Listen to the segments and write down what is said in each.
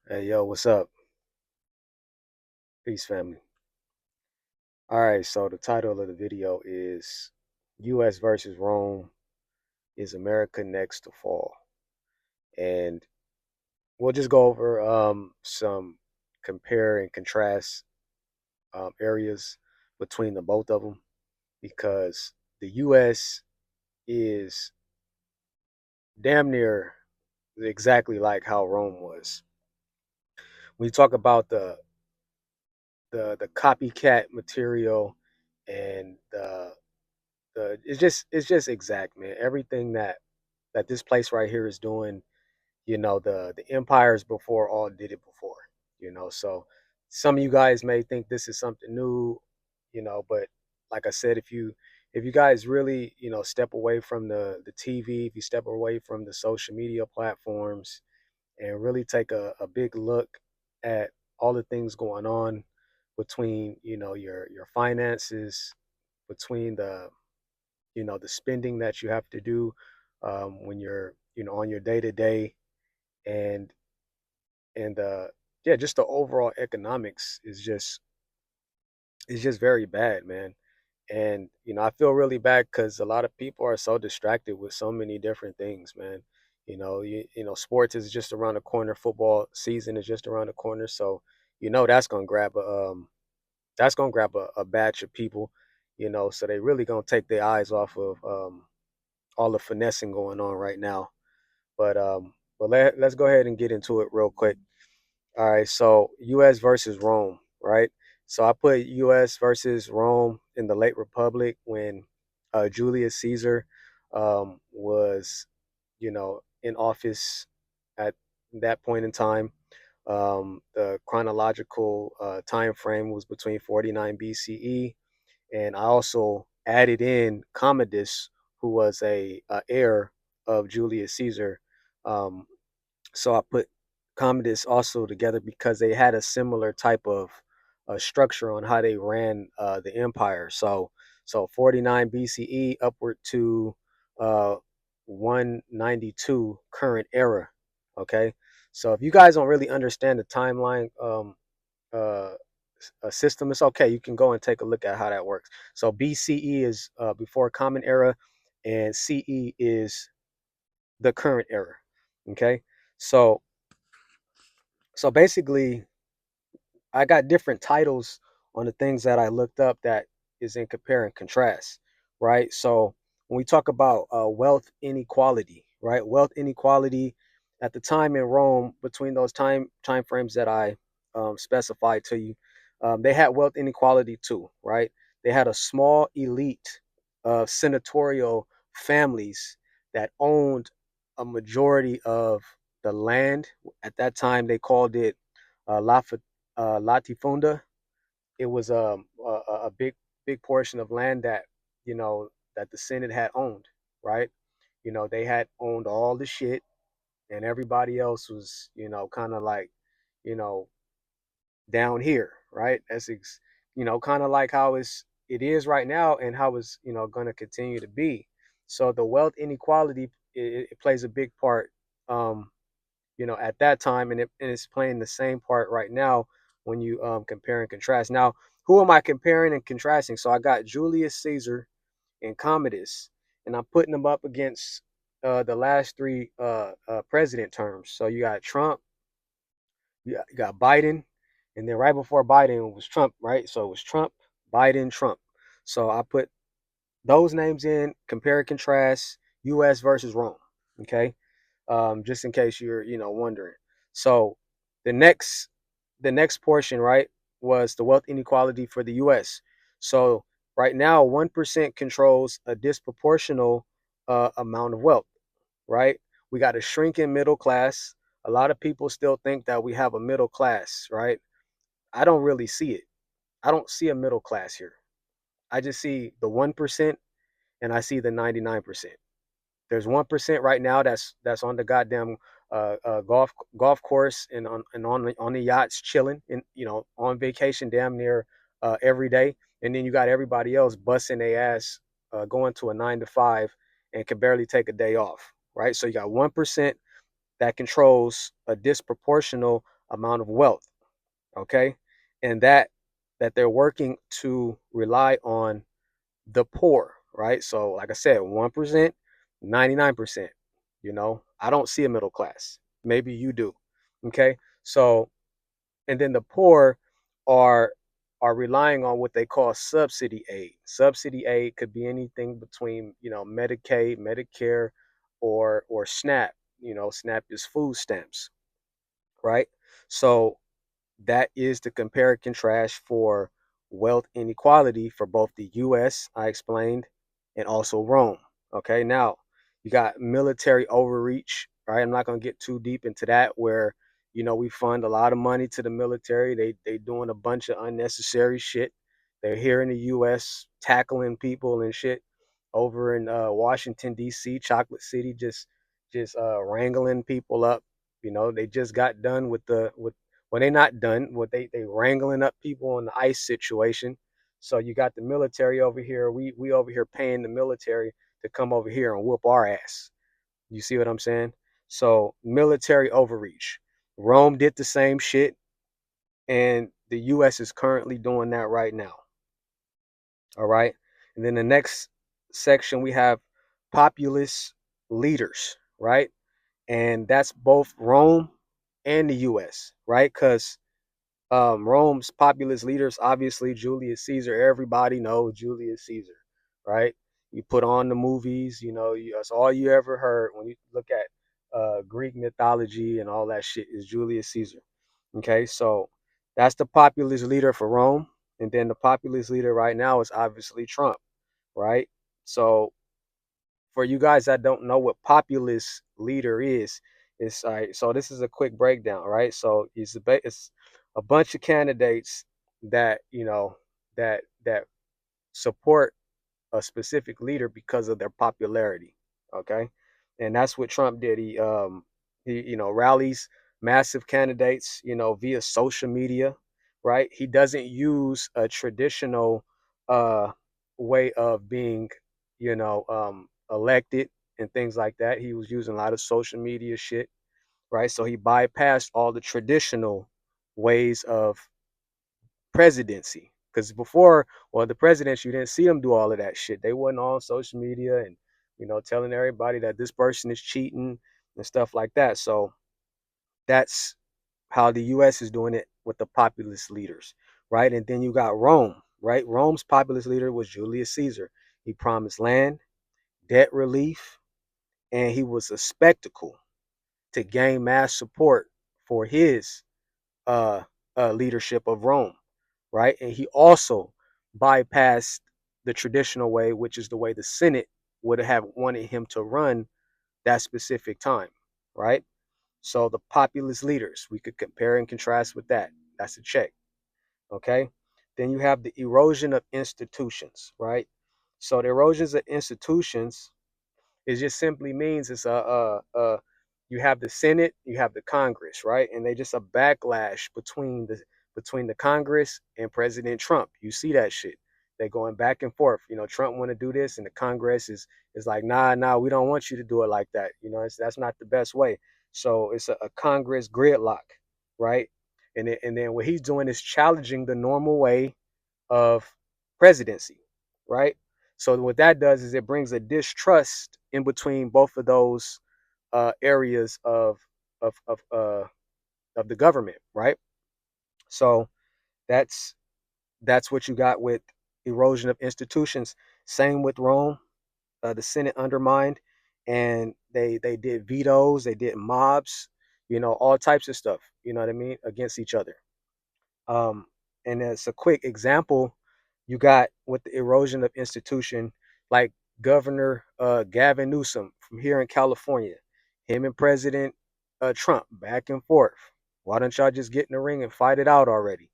Hey, yo, what's up? Peace, family. All right, so the title of the video is US versus Rome. Is America next to fall? And we'll just go over some compare and contrast areas between the both of them because the US is damn near exactly like how Rome was. When you talk about the copycat material and it's just exact, man. Everything that this place right here is doing, the empires before all did it before, So some of you guys may think this is something new, but like I said, if you guys really, step away from the TV, if you step away from the social media platforms and really take a big look at all the things going on between, your finances, between the spending that you have to do when you're on your day to day, and and yeah, just the overall economics is just very bad, man. And I feel really bad because a lot of people are so distracted with so many different things, man. Sports is just around the corner. Football season is just around the corner, so that's gonna grab a batch of people, so they really gonna take their eyes off of all the finessing going on right now. But let's go ahead and get into it real quick. All right, so U.S. versus Rome, right? So I put U.S. versus Rome in the late Republic when Julius Caesar was, in office at that point in time. The chronological time frame was between 49 BCE, and I also added in Commodus, who was a heir of Julius Caesar. Um, so I put Commodus also together because they had a similar type of structure on how they ran the empire. So 49 BCE upward to uh, 192 current era. Okay, so if you guys don't really understand the timeline uh, system, it's okay. You can go and take a look at how that works. So BCE is before Common Era, and CE is the current era. Okay, so so basically, I got different titles on the things that I looked up that is in compare and contrast, right? So when we talk about wealth inequality, right? Wealth inequality at the time in Rome, between those time frames that I specified to you, they had wealth inequality too, right? They had a small elite of senatorial families that owned a majority of the land. At that time, they called it latifunda. It was a big portion of land that that the Senate had owned, right? They had owned all the shit, and everybody else was kind of like you know down here, right? Kind of like how it is right now, and how it's going to continue to be. So the wealth inequality, it plays a big part. At that time, and it's playing the same part right now when you compare and contrast. Now, who am I comparing and contrasting? So I got Julius Caesar and Commodus, and I'm putting them up against the last three president terms. So you got Trump, you got Biden, and then right before Biden was Trump, right? So it was Trump, Biden, Trump. So I put those names in, compare and contrast, U.S. versus Rome. Okay, just in case you're wondering. So the next the next portion, right, was the wealth inequality for the U.S. So right now, 1% controls a disproportional amount of wealth, right? We got a shrinking middle class. A lot of people still think that we have a middle class, right? I don't really see it. I don't see a middle class here. I just see the 1% and I see the 99%. There's 1% right now that's on the goddamn golf course and on the yachts chilling and on vacation damn near every day, and then you got everybody else busting their ass going to a 9 to 5 and can barely take a day off, right? So you got 1% that controls a disproportional amount of wealth, okay? And that they're working to rely on the poor, right? So like I said, 1%, 99%, I don't see a middle class. Maybe you do. Okay? So and then the poor are are relying on what they call subsidy aid. Subsidy aid could be anything between, Medicaid, Medicare, or SNAP. SNAP is food stamps, right? So that is the compare and contrast for wealth inequality for both the US, I explained, and also Rome. Okay, now you got military overreach, right? I'm not going to get too deep into that where, we fund a lot of money to the military. They doing a bunch of unnecessary shit. They're here in the US tackling people and shit over in Washington D.C., Chocolate City, just wrangling people up. They just got done with well, they not done. What they wrangling up people in the ICE situation. So you got the military over here. We over here paying the military to come over here and whoop our ass. You see what I'm saying? So military overreach. Rome did the same shit, and the U.S. is currently doing that right now. All right. And then the next section we have populist leaders, right? And that's both Rome and the U.S., right? Because Rome's populist leaders, obviously Julius Caesar. Everybody knows Julius Caesar, right? You put on the movies, that's all you ever heard when you look at Greek mythology and all that shit is Julius Caesar. Okay, so that's the populist leader for Rome, and then the populist leader right now is obviously Trump, right? So for you guys that don't know what populist leader is, it's all right. So this is a quick breakdown, right? So it's a bunch of candidates that that support a specific leader because of their popularity. Okay, and that's what Trump did. He rallies massive candidates, via social media, right? He doesn't use a traditional uh way of being, elected and things like that. He was using a lot of social media shit, right? So he bypassed all the traditional ways of presidency. Because before, well, the presidents, you didn't see them do all of that shit. They wasn't on social media and, telling everybody that this person is cheating and stuff like that. So that's how the US is doing it with the populist leaders, right? And then you got Rome, right? Rome's populist leader was Julius Caesar. He promised land, debt relief, and he was a spectacle to gain mass support for his uh, leadership of Rome, right? And he also bypassed the traditional way, which is the way the Senate would have wanted him to run that specific time, right? So the populist leaders, we could compare and contrast with that. That's a check, okay? Then you have the erosion of institutions, right? So the erosions of institutions, it just simply means it's you have the Senate, you have the Congress, right? And they just a backlash between the Congress and President Trump. You see that shit. They're going back and forth. Trump want to do this, and the Congress is like, nah, we don't want you to do it like that. That's not the best way. So it's a Congress gridlock, right? And then what he's doing is challenging the normal way of presidency, right? So what that does is it brings a distrust in between both of those areas of of uh, of the government, right? So that's that's what you got with erosion of institutions. Same with Rome. The Senate undermined, and they did vetoes, they did mobs, all types of stuff. You know what I mean, against each other. Um, and as a quick example, you got with the erosion of institution, like Governor Gavin Newsom from here in California, him and President Trump back and forth. Why don't y'all just get in the ring and fight it out already?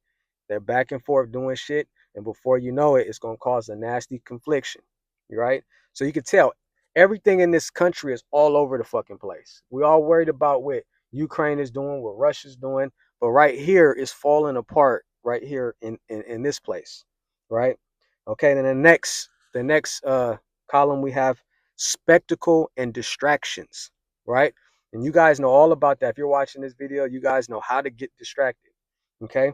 They're back and forth doing shit, and before you know it, it's gonna cause a nasty confliction, right? So you can tell everything in this country is all over the fucking place. We all worried about what Ukraine is doing, what Russia's doing, but right here is falling apart right here in this place, right? Okay, then the next column we have spectacle and distractions, right? And you guys know all about that. If you're watching this video, you guys know how to get distracted. Okay.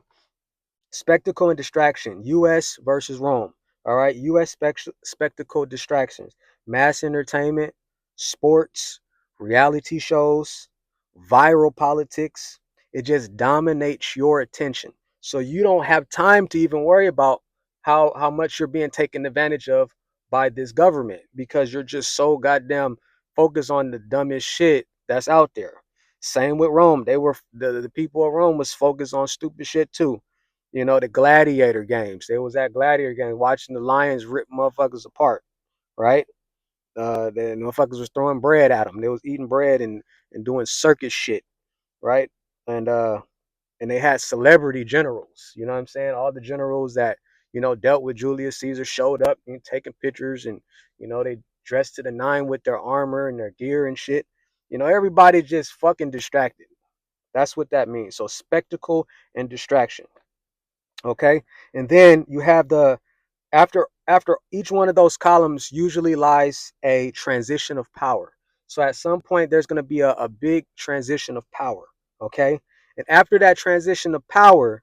Spectacle and distraction. U.S. versus Rome. All right. U.S. spectacle distractions. Mass entertainment, sports, reality shows, viral politics. It just dominates your attention. So you don't have time to even worry about how much you're being taken advantage of by this government because you're just so goddamn focused on the dumbest shit that's out there. Same with Rome. They were the people of Rome was focused on stupid shit too. You know, the gladiator games. They was at gladiator games watching the lions rip motherfuckers apart, right? The motherfuckers was throwing bread at them. They was eating bread and doing circus shit, right? And and they had celebrity generals. You know what I'm saying? All the generals that dealt with Julius Caesar showed up and taking pictures, and they dressed to the nine with their armor and their gear and shit. Everybody just fucking distracted. That's what that means. So spectacle and distraction. Okay, and then you have the after each one of those columns usually lies a transition of power. So at some point there's going to be a big transition of power. Okay, and after that transition of power,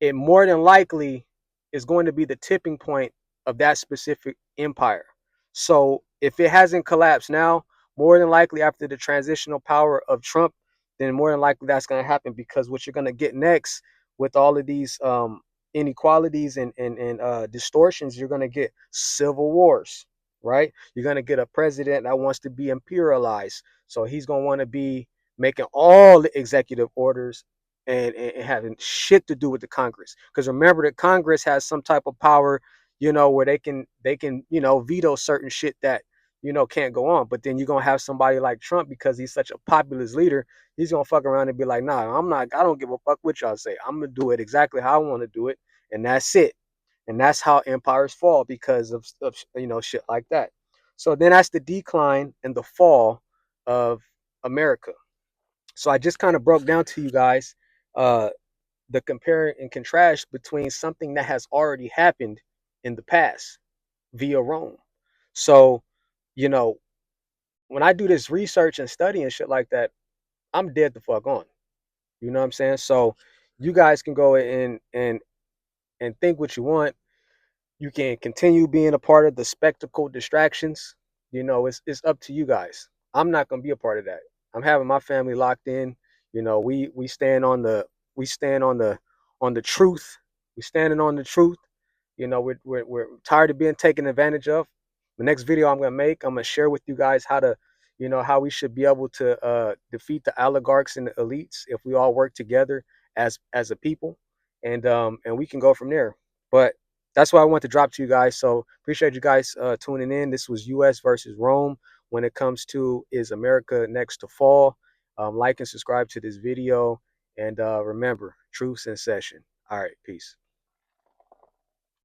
it more than likely is going to be the tipping point of that specific empire. So if it hasn't collapsed now, more than likely after the transitional power of Trump, then more than likely that's going to happen, because what you're going to get next with all of these inequalities and distortions, you're going to get civil wars, right? You're going to get a president that wants to be imperialized. So he's going to want to be making all the executive orders and having shit to do with the Congress. Because remember, the Congress has some type of power, where they can veto certain shit that can't go on. But then you're gonna have somebody like Trump, because he's such a populist leader, he's gonna fuck around and be like, nah, I'm not. I don't give a fuck what y'all say. I'm gonna do it exactly how I want to do it, and that's it. And that's how empires fall, because of shit like that. So then that's the decline and the fall of America. So I just kind of broke down to you guys uh, the compare and contrast between something that has already happened in the past via Rome. So, you know, when I do this research and study and shit like that, I'm dead the fuck on. You know what I'm saying? So you guys can go in and think what you want. You can continue being a part of the spectacle distractions. It's up to you guys. I'm not gonna be a part of that. I'm having my family locked in. We stand on the truth. We standing on the truth. We're tired of being taken advantage of. The next video I'm gonna make, I'm gonna share with you guys how we should be able to defeat the oligarchs and the elites if we all work together as a people, and we can go from there. But that's what I want to drop to you guys. So appreciate you guys tuning in. This was U.S. versus Rome. When it comes to, is America next to fall? Like and subscribe to this video, and remember, truth's in session. All right, peace.